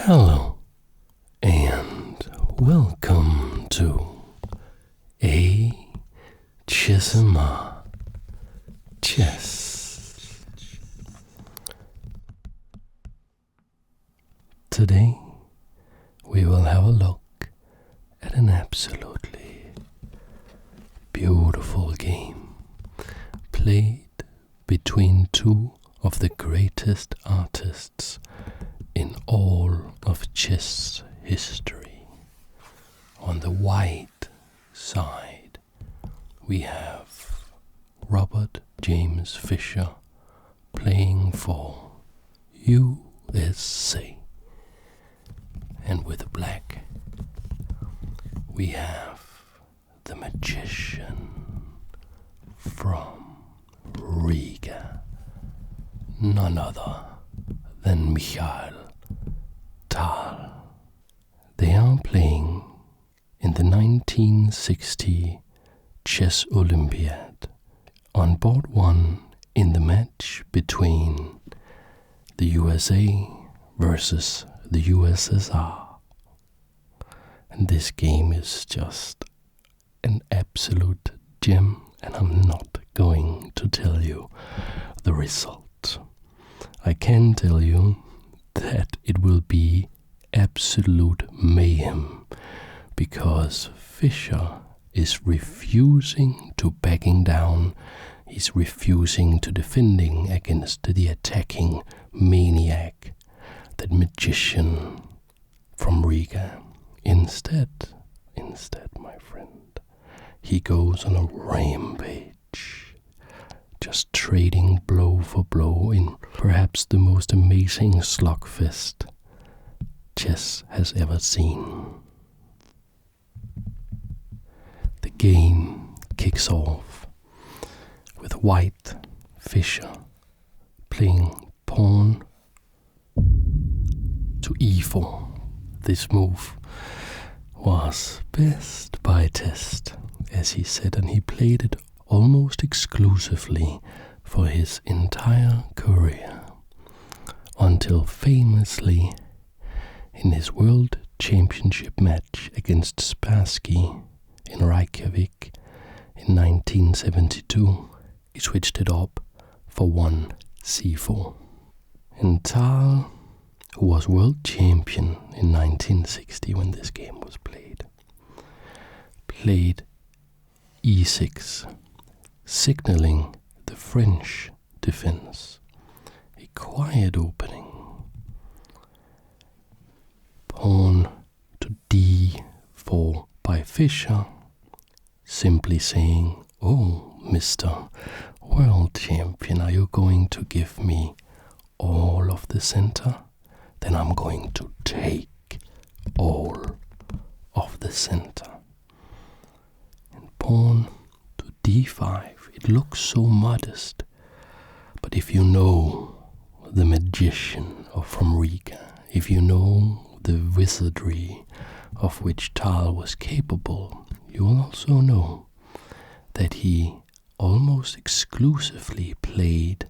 Hello and welcome to Qxh7 Chess. Today we will have a look at an absolutely beautiful game played between two of the greatest artists in all of chess history. On the white side, we have Robert James Fischer playing for USA. And with the black, we have the magician from Riga, none other than Mikhail Tal. They are playing in the 1960 Chess Olympiad on board one in the match between the USA versus the USSR. And this game is just an absolute gem, and I'm not going to tell you the result. I can tell you that it will be absolute mayhem, because Fischer is refusing to backing down. He's refusing to defending against the attacking maniac, that magician from Riga. Instead, my friend, he goes on a rampage, just trading blow for blow in perhaps the most amazing slugfest chess has ever seen. The game kicks off with white Fischer playing pawn to e4. This move was best by test, as he said, and he played it almost exclusively for his entire career, until famously in his World Championship match against Spassky in Reykjavik in 1972, he switched it up for 1c4. And Tal, who was world champion in 1960 when this game was played e6, signaling the French defense, a quiet opening. Pawn to d4 by Fischer, simply saying, "Oh, Mr. World Champion, are you going to give me all of the center? Then I'm going to take all of the center." And pawn to d5, it looks so modest, but if you know the magician from Riga, if you know the wizardry of which Tal was capable, you will also know that he almost exclusively played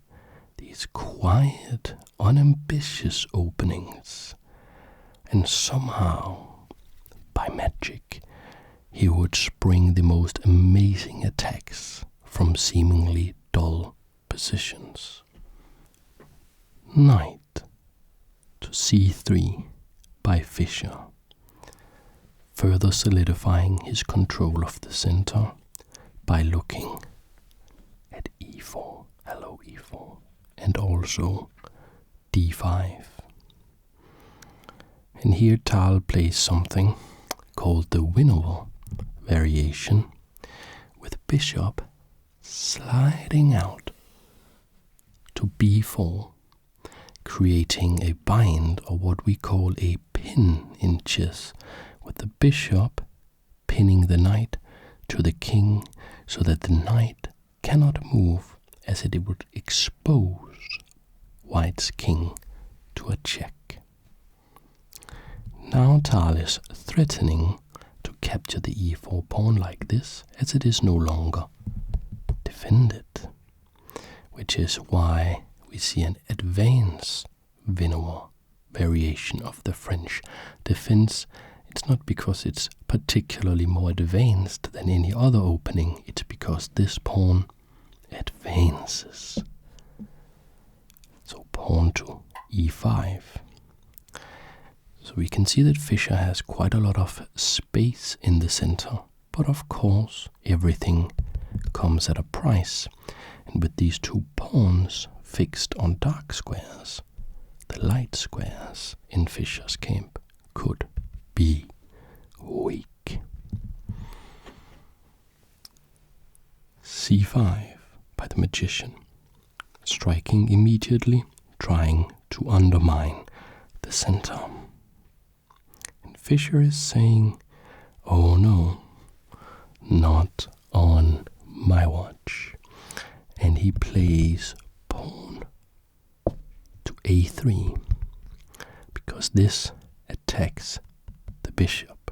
these quiet, unambitious openings, and somehow, by magic, he would spring the most amazing attacks from seemingly dull positions. Knight to c3 by Fischer, further solidifying his control of the center by looking at e4, hello e4, and also d5. And here Tal plays something called the winnow variation, with bishop sliding out to b4, creating a bind, or what we call a pin in chess, with the bishop pinning the knight to the king, so that the knight cannot move, as it would expose white's king to a check. Now Tal is threatening to capture the e4 pawn like this, as it is no longer defended, which is why we see an advanced winnow variation of the French defense. It's not because it's particularly more advanced than any other opening, it's because this pawn advances. So pawn to e5. So we can see that Fischer has quite a lot of space in the center, but of course everything comes at a price. And with these two pawns fixed on dark squares, the light squares in Fischer's camp could be weak. c5 by the magician, striking immediately, trying to undermine the center. And Fischer is saying, oh no, not on my watch. And he plays pawn to a3, because this attacks the bishop.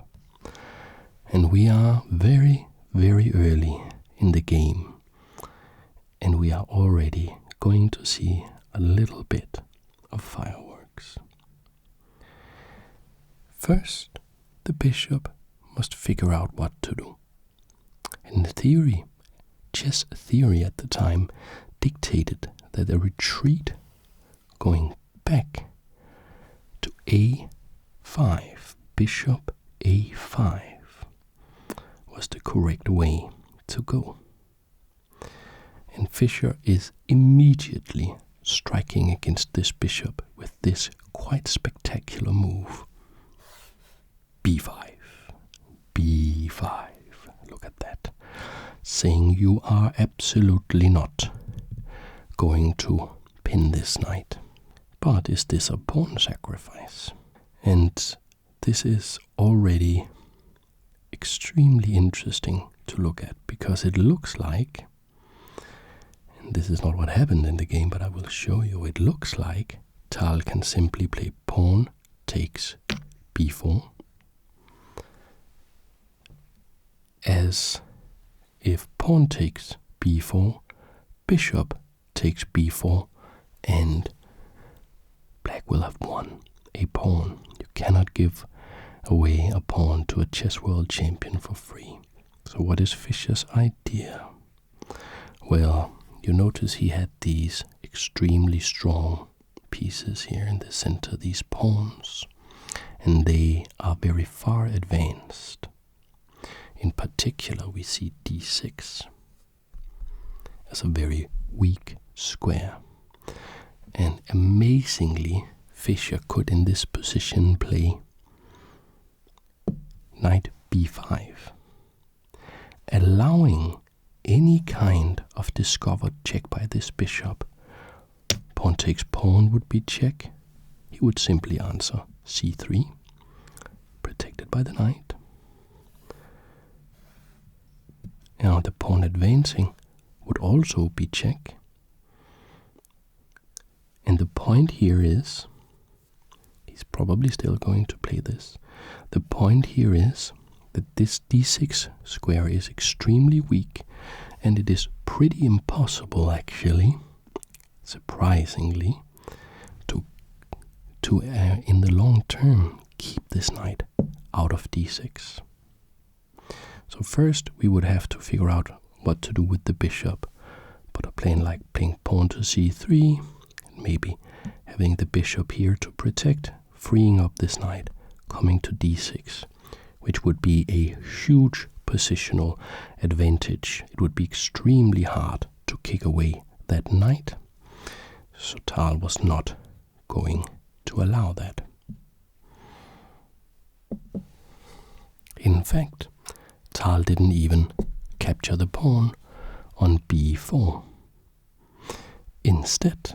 And we are very, very early in the game, and we are already going to see a little bit of fireworks. First, the bishop must figure out what to do. In theory, chess theory at the time dictated that a retreat going back to a5, bishop a5, was the correct way to go. And Fischer is immediately striking against this bishop with this quite spectacular move. b5, b5, look at that. Saying you are absolutely not going to pin this knight. But is this a pawn sacrifice? And this is already extremely interesting to look at, because it looks like, and this is not what happened in the game, but I will show you, it looks like Tal can simply play pawn takes b4, as if pawn takes b4, bishop takes b4, and black will have won a pawn. You cannot give away a pawn to a chess world champion for free. So what is Fischer's idea? Well, you notice he had these extremely strong pieces here in the center, these pawns, and they are very far advanced. In particular, we see d6 as a very weak square. And amazingly, Fischer could in this position play knight b5, allowing any kind of discovered check by this bishop. Pawn takes pawn would be check. He would simply answer c3, protected by the knight. Now the pawn advancing would also be check. And the point here is, he's probably still going to play this. The point here is that this d6 square is extremely weak, and it is pretty impossible, actually, surprisingly, to in the long term keep this knight out of d6. So first we would have to figure out what to do with the bishop, but a plan like playing pawn to c3, and maybe having the bishop here to protect, freeing up this knight, coming to d6, which would be a huge positional advantage. It would be extremely hard to kick away that knight. So Tal was not going to allow that. In fact, Tal didn't even capture the pawn on b4. Instead,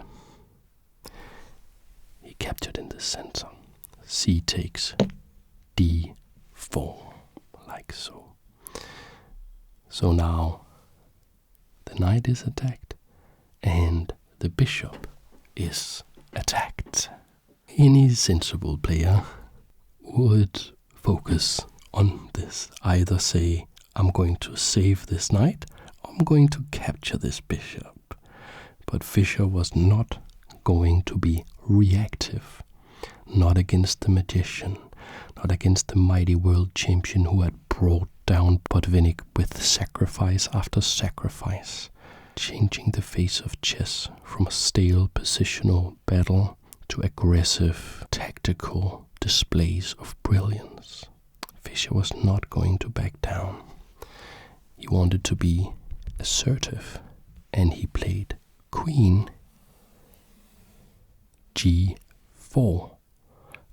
he captured in the center. C takes d4, like so. So now the knight is attacked and the bishop is attacked. Any sensible player would focus on this. Either say, I'm going to save this knight, or I'm going to capture this bishop. But Fischer was not going to be reactive, not against the magician, not against the mighty world champion who had brought down Botvinnik with sacrifice after sacrifice, changing the face of chess from a stale positional battle to aggressive tactical displays of brilliance. Fischer was not going to back down. He wanted to be assertive, and he played Queen G4,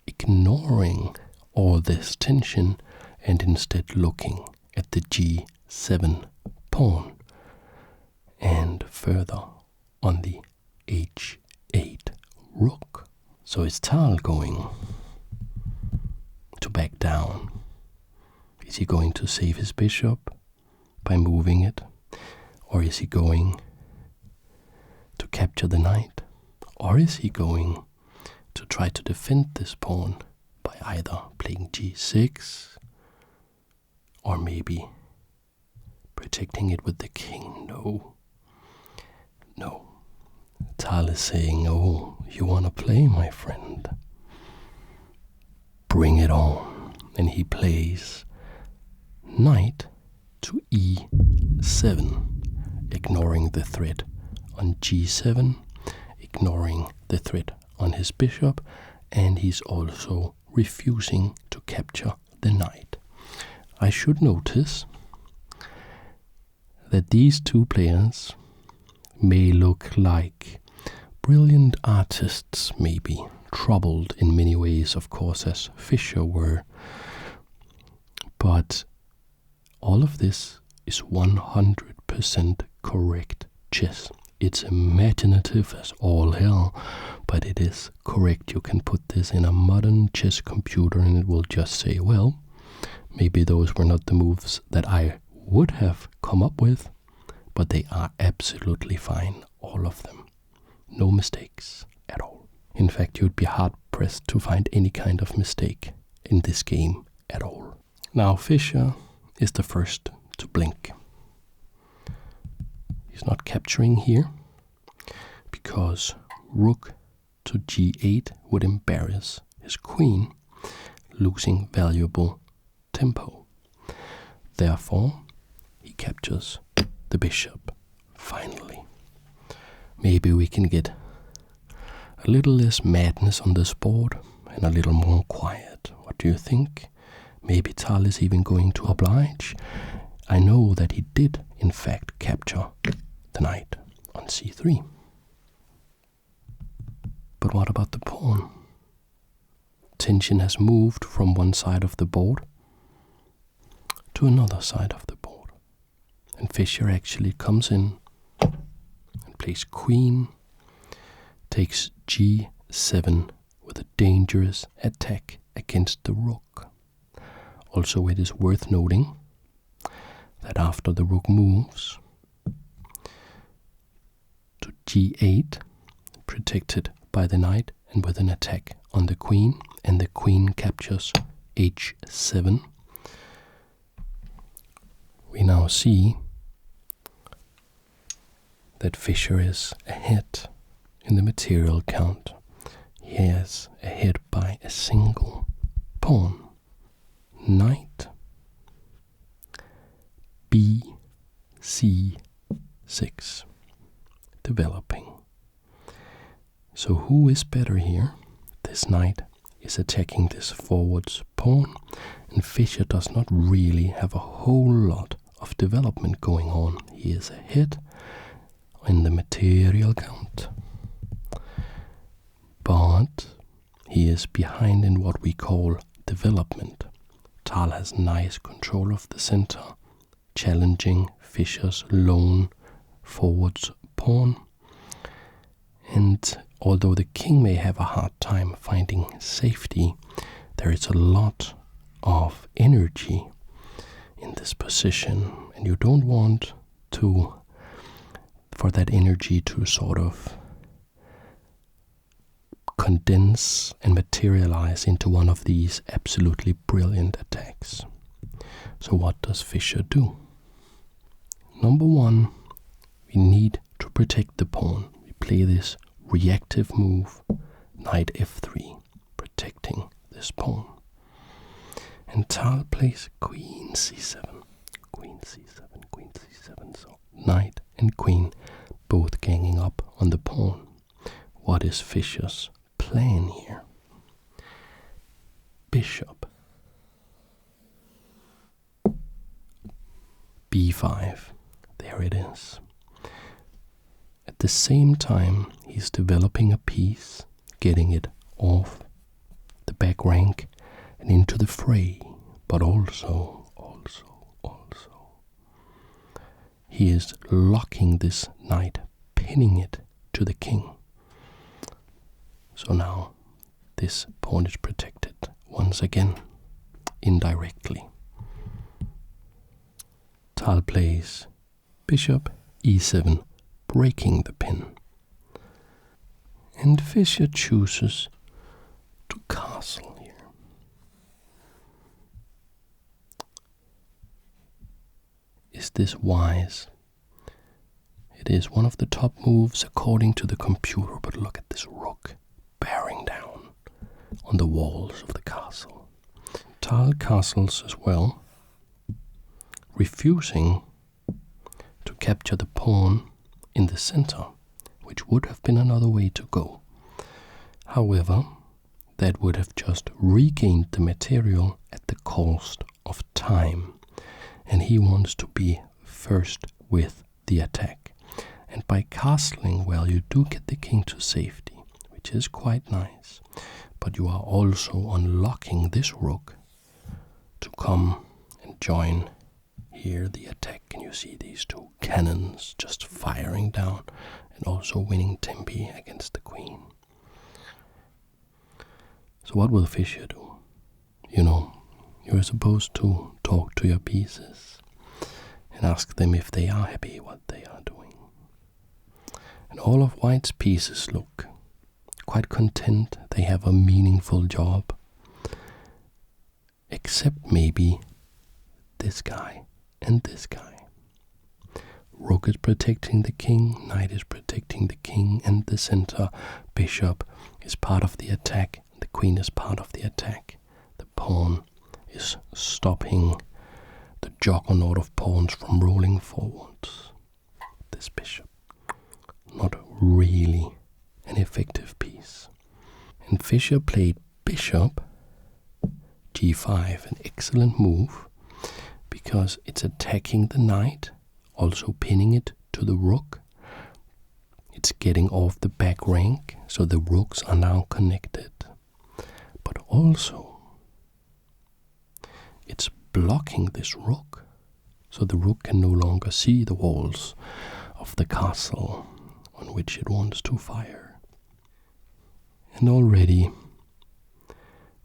ignoring all this tension and instead looking at the G7 pawn and further on the H8 rook. So is Tal going to back down? Is he going to save his bishop by moving it? Or is he going to capture the knight? Or is he going to try to defend this pawn by either playing G6 or maybe protecting it with the king? No. Tal is saying, oh, you want to play, my friend? Bring it on. And he plays knight to E7, ignoring the threat on G7, ignoring the threat on his bishop, and he's also refusing to capture the knight. I should notice that these two players may look like brilliant artists, maybe troubled in many ways, of course, as Fischer were, but all of this is 100% correct chess. It's imaginative as all hell, but it is correct. You can put this in a modern chess computer and it will just say, well, maybe those were not the moves that I would have come up with, but they are absolutely fine, all of them. No mistakes at all. In fact, you'd be hard-pressed to find any kind of mistake in this game at all. Now, Fischer is the first to blink. He's not capturing here because rook to G8 would embarrass his queen, losing valuable tempo. Therefore, he captures the bishop, finally. Maybe we can get a little less madness on this board and a little more quiet. What do you think? Maybe Tal is even going to oblige. I know that he did, in fact, capture the knight on C3. But what about the pawn? Tension has moved from one side of the board to another side of the board. And Fischer actually comes in and plays queen, takes G7 with a dangerous attack against the rook. Also, it is worth noting that after the rook moves to G8, protected by the knight and with an attack on the queen, and the queen captures H7, we now see that Fischer is ahead in the material count. He is ahead by a single pawn. Knight B6 developing. So who is better here? This knight is attacking this forwards pawn, and Fischer does not really have a whole lot of development going on. He is ahead in the material count, but he is behind in what we call development. Tal has nice control of the center, challenging Fischer's lone forwards pawn, and although the king may have a hard time finding safety, there is a lot of energy in this position, and you don't want for that energy to sort of condense and materialize into one of these absolutely brilliant attacks. So what does Fischer do? Number one, we need to protect the pawn. We play this reactive move, knight f3, protecting this pawn. And Tal plays queen c7, queen c7, queen c7. So knight and queen both ganging up on the pawn. What is Fischer's plan here? Bishop b5. There it is. At the same time, he's developing a piece, getting it off the back rank and into the fray, but also, he is locking this knight, pinning it to the king. So now this pawn is protected once again, indirectly. Tal plays bishop e7, breaking the pin. And Fischer chooses to castle here. Is this wise? It is one of the top moves according to the computer, but look at this rook bearing down on the walls of the castle. Tal castles as well, refusing to capture the pawn in the center, which would have been another way to go. However, that would have just regained the material at the cost of time, and he wants to be first with the attack. And by castling, well, you do get the king to safety, which is quite nice, but you are also unlocking this rook to come and join here the attack. And you see these two cannons just firing down and also winning tempi against the queen. So what will Fischer do? You know, you're supposed to talk to your pieces and ask them if they are happy what they are doing. And all of White's pieces look quite content. They have a meaningful job. Except maybe this guy and this guy. Rook is protecting the king, knight is protecting the king, and the center bishop is part of the attack. The queen is part of the attack. The pawn is stopping the juggernaut of pawns from rolling forwards. This bishop, not really an effective piece. And Fischer played bishop g5, an excellent move, because it's attacking the knight, also pinning it to the rook. It's getting off the back rank, so the rooks are now connected. But also, it's blocking this rook, so the rook can no longer see the walls of the castle on which it wants to fire. And already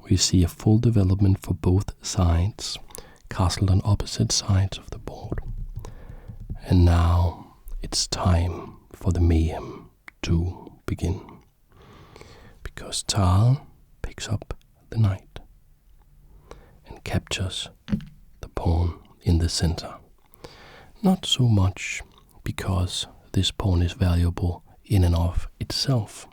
we see a full development for both sides, castled on opposite sides of the board. And now it's time for the mayhem to begin, because Tal picks up the knight and captures the pawn in the center. Not so much because this pawn is valuable in and of itself,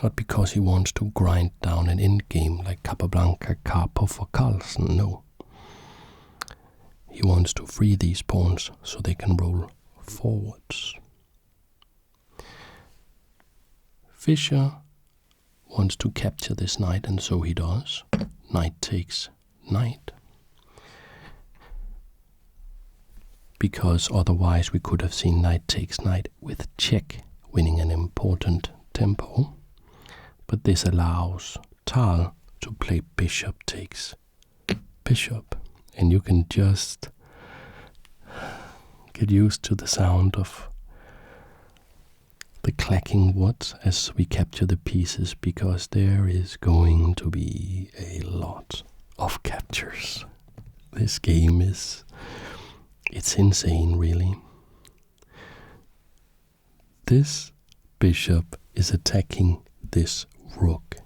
not because he wants to grind down an endgame like Capablanca, Karpov or Carlsen, no. He wants to free these pawns so they can roll forwards. Fischer wants to capture this knight, and so he does. Knight takes knight. Because otherwise we could have seen knight takes knight with check, winning an important tempo. But this allows Tal to play bishop takes bishop. And you can just get used to the sound of the clacking wood as we capture the pieces, because there is going to be a lot of captures. This game it's insane, really. This bishop is attacking this rook.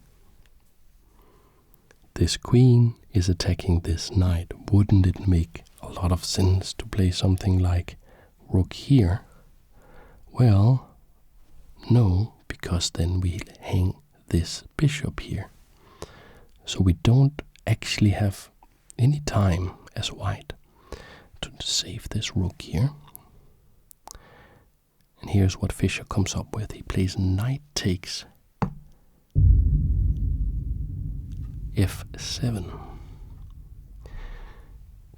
This queen is attacking this knight. Wouldn't it make a lot of sense to play something like rook here? Well, no, because then we hang this bishop here. So we don't actually have any time as white to save this rook here. And here's what Fischer comes up with. He plays knight takes f7.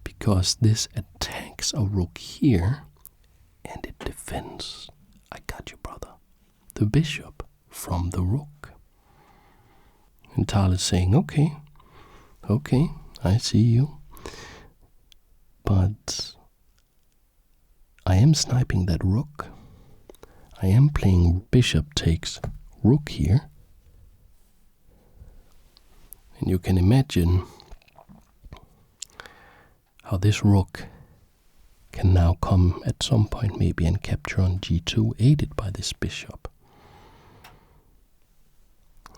Because this attacks a rook here and it defends, I got you brother, the bishop from the rook. And Tal is saying, okay, I see you, but I am sniping that rook. I am playing bishop takes rook here. And you can imagine how this rook can now come at some point maybe and capture on g2, aided by this bishop.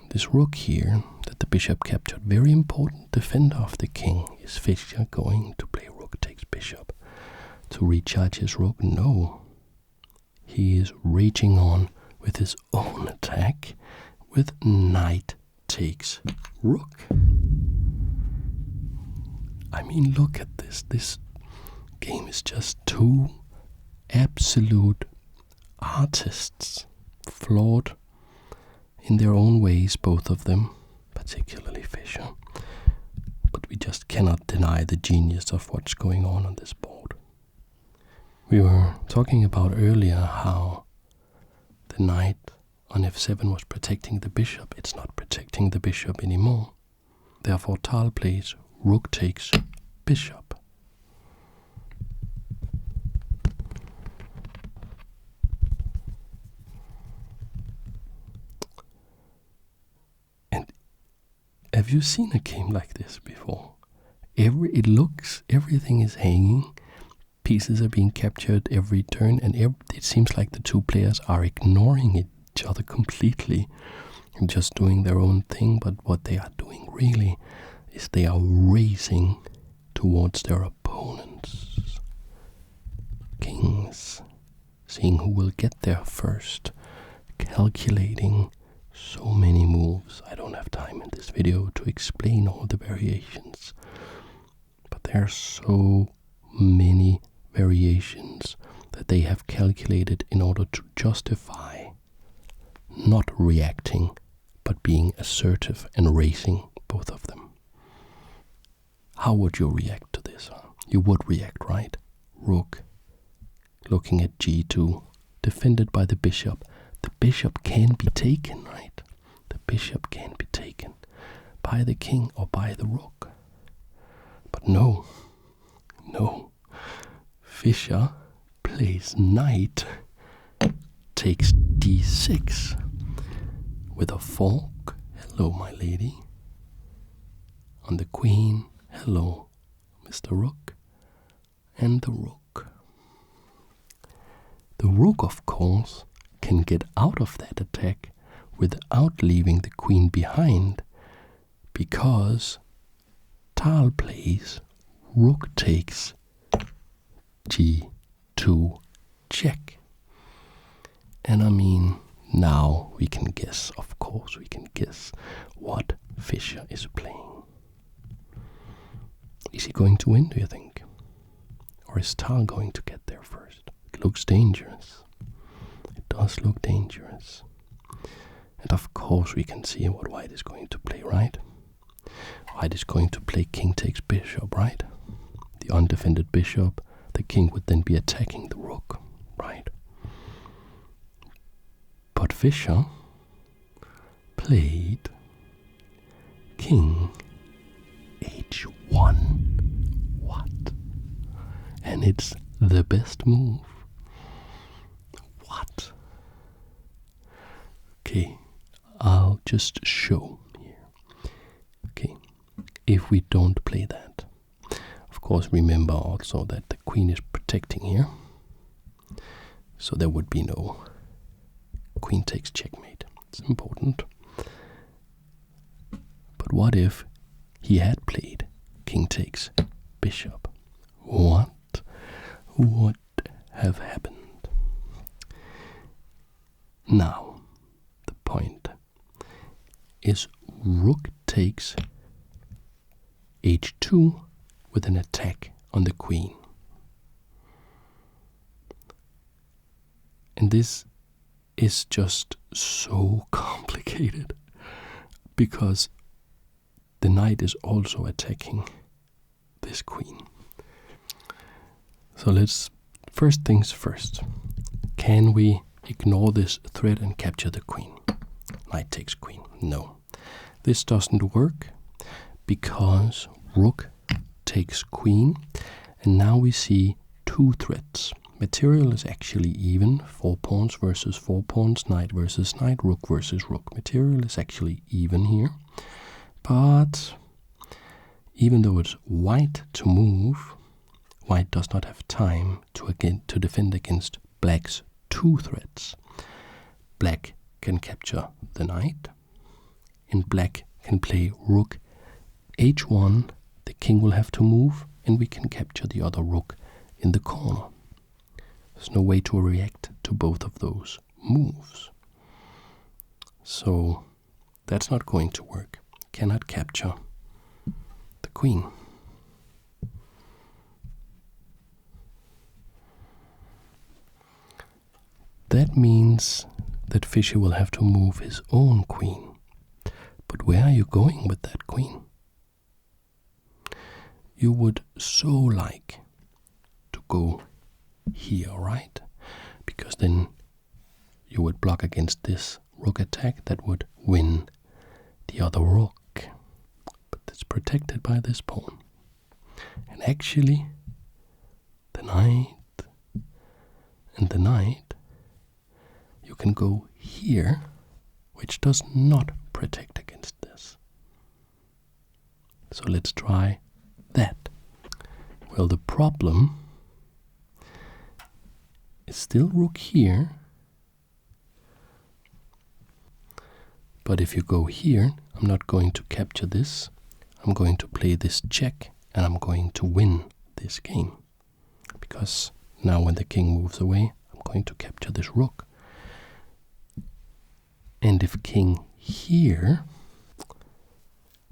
This rook here that the bishop captured, very important defender of the king. Is Fischer going to play rook takes bishop to recharge his rook? No. He is raging on with his own attack with knight takes rook. I mean, look at this. This game is just two absolute artists, flawed in their own ways, both of them, particularly Fischer. But we just cannot deny the genius of what's going on this board. We were talking about earlier how the knight on f7 was protecting the bishop. It's not protecting the bishop anymore. Therefore, Tal plays rook takes bishop. And have you seen a game like this before? Everything is hanging, pieces are being captured every turn, and it seems like the two players are ignoring each other completely and just doing their own thing. But what they are doing really is they are racing towards their opponents. Kings, seeing who will get there first, calculating so many moves. I don't have time in this video to explain all the variations, but there are so many variations that they have calculated in order to justify not reacting but being assertive and racing, both of them. How would you react to this? You would react, right? Rook looking at g2, defended by the bishop. The bishop can be taken, right? The bishop can be taken by the king or by the rook. But no. Fischer plays knight takes d6 with a fork. Hello, my lady. On the queen. Hello, Mr. Rook. And the rook. The rook, of course, can get out of that attack without leaving the queen behind, because Tal plays rook takes g2 check. And I mean, now we can guess, of course, we can guess what Fischer is playing. Is he going to win, do you think? Or is Tal going to get there first? It looks dangerous. It does look dangerous. And of course we can see what white is going to play, right? White is going to play king takes bishop, right? The undefended bishop, the king would then be attacking the rook, right? But Fischer played king h1. What? And it's the best move. What? Okay, I'll just show here. Okay, if we don't play that, of course remember also that the queen is protecting here, so there would be no queen takes checkmate. It's important. But what if he had played king takes bishop? What would have happened? Now, the point is rook takes h2 with an attack on the queen. And this is just so complicated because the knight is also attacking this queen. So let's, first things first, can we ignore this threat and capture the queen? Knight takes queen. No. This doesn't work because rook takes queen, and now we see two threats. Material is actually even, 4 pawns versus 4 pawns, knight versus knight, rook versus rook. Material is actually even here, but even though it's white to move, white does not have time to defend against black's two threats. Black can capture the knight, and black can play rook h1, the king will have to move, and we can capture the other rook in the corner. There's no way to react to both of those moves. So that's not going to work. Cannot capture the queen. That means that Fischer will have to move his own queen. But where are you going with that queen? You would so like to go here, right? Because then you would block against this rook attack that would win the other rook. But it's protected by this pawn. And actually, the knight and the knight, you can go here, which does not protect against this. So let's try that. Well, the problem is still rook here, but if you go here, I'm not going to capture this. I'm going to play this check, and I'm going to win this game. Because now when the king moves away, I'm going to capture this rook. And if king here,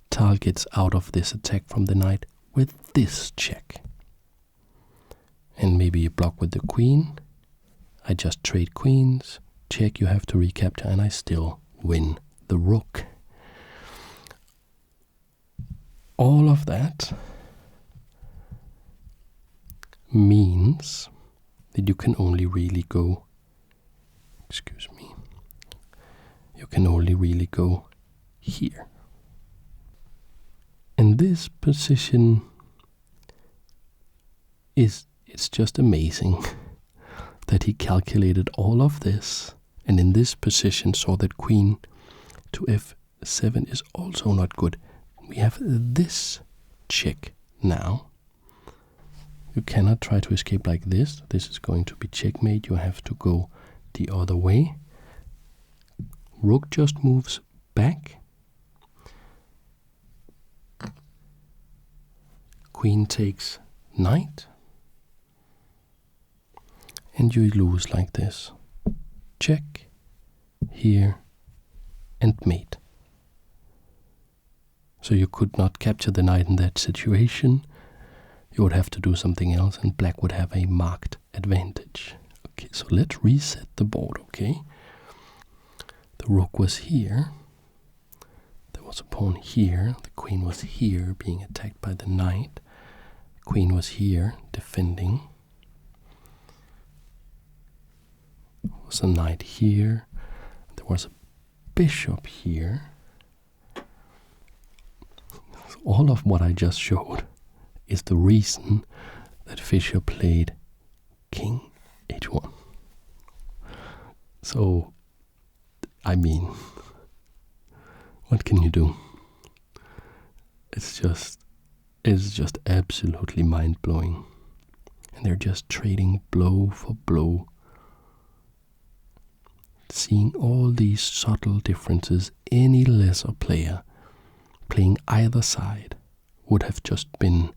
Tal gets out of this attack from the knight with this check. And maybe you block with the queen. I just trade queens, check, you have to recapture, and I still win the rook. All of that means that you can only really go, you can only really go here. And this position it's just amazing that he calculated all of this, and in this position saw that queen to f7 is also not good. We have this check now. You cannot try to escape like this. This is going to be checkmate. You have to go the other way. Rook just moves back. Queen takes knight. And you lose like this. Check, here, and mate. So you could not capture the knight in that situation. You would have to do something else, and black would have a marked advantage. Okay, so let's reset the board, okay? The rook was here. There was a pawn here. The queen was here, being attacked by the knight. Queen was here, defending. There was a knight here. There was a bishop here. So all of what I just showed is the reason that Fischer played king h1. So, I mean, what can you do? It's just absolutely mind-blowing. And they're just trading blow for blow. Seeing all these subtle differences, any lesser player playing either side would have just been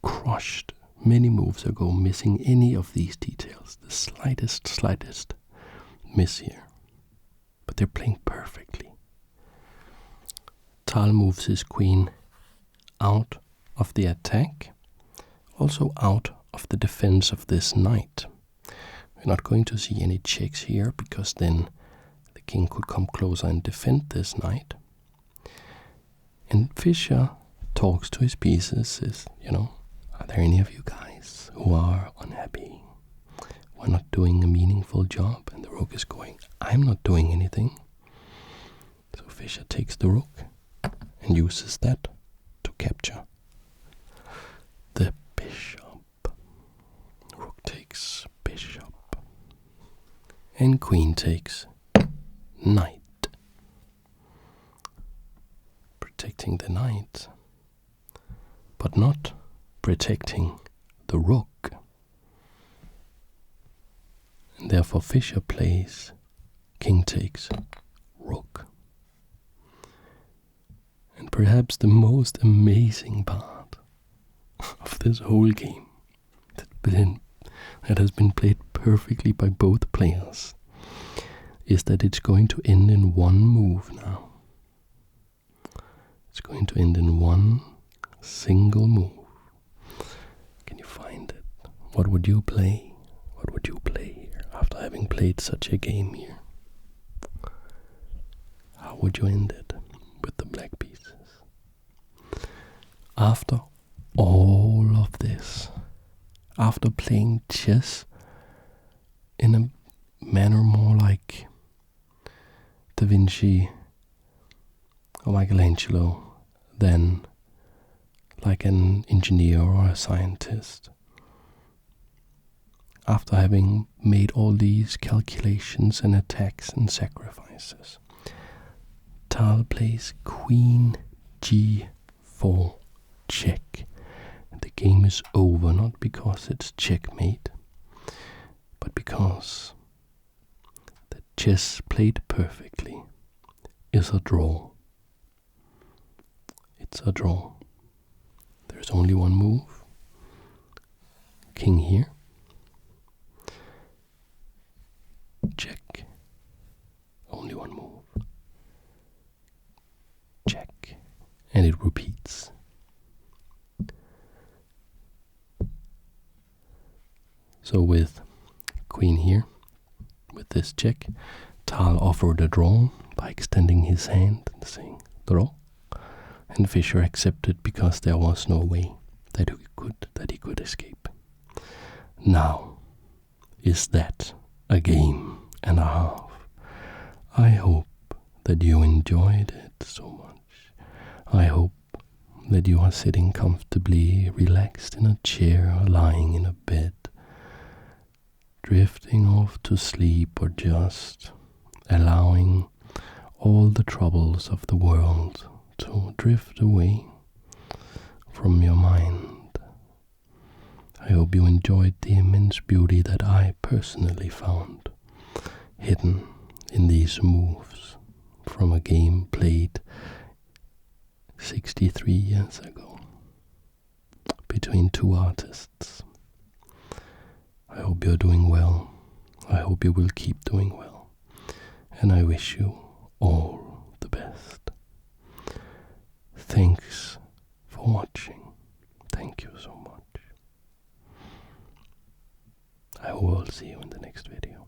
crushed many moves ago, missing any of these details, the slightest miss here. But they're playing perfectly. Tal moves his queen out of the attack, also out of the defense of this knight. We're not going to see any checks here, because then the king could come closer and defend this knight. And Fischer talks to his pieces, says, are there any of you guys who are unhappy? We're not doing a meaningful job. And the rook is going, I'm not doing anything. So Fischer takes the rook and uses that to capture the bishop. Rook takes bishop. And queen takes knight. Protecting the knight, but not protecting the rook. And therefore Fischer plays king takes rook. And perhaps the most amazing part of this whole game that has been played perfectly by both players is that it's going to end in one move now. It's going to end in one single move. Can you find it? What would you play? What would you play here after having played such a game here? How would you end it with the black pieces? After all of this, after playing chess in a manner more like Da Vinci or Michelangelo than like an engineer or a scientist. After having made all these calculations and attacks and sacrifices, Tal plays Queen G4 check. And the game is over, not because it's checkmate, but because the chess played perfectly is a draw. It's a draw. There's only one move. King here. Check. Only one move. Check. And it repeats. So with queen here, with this check, Tal offered a draw by extending his hand and saying draw. And Fischer accepted because there was no way that he could escape. Now, is that a game and a half? I hope that you enjoyed it so much. I hope that you are sitting comfortably, relaxed in a chair or lying in a bed, drifting off to sleep, or just allowing all the troubles of the world to drift away from your mind. I hope you enjoyed the immense beauty that I personally found hidden in these moves from a game played 63 years ago between two artists. I hope you're doing well. I hope you will keep doing well. And I wish you all the best. Thanks for watching. Thank you so much. I will see you in the next video.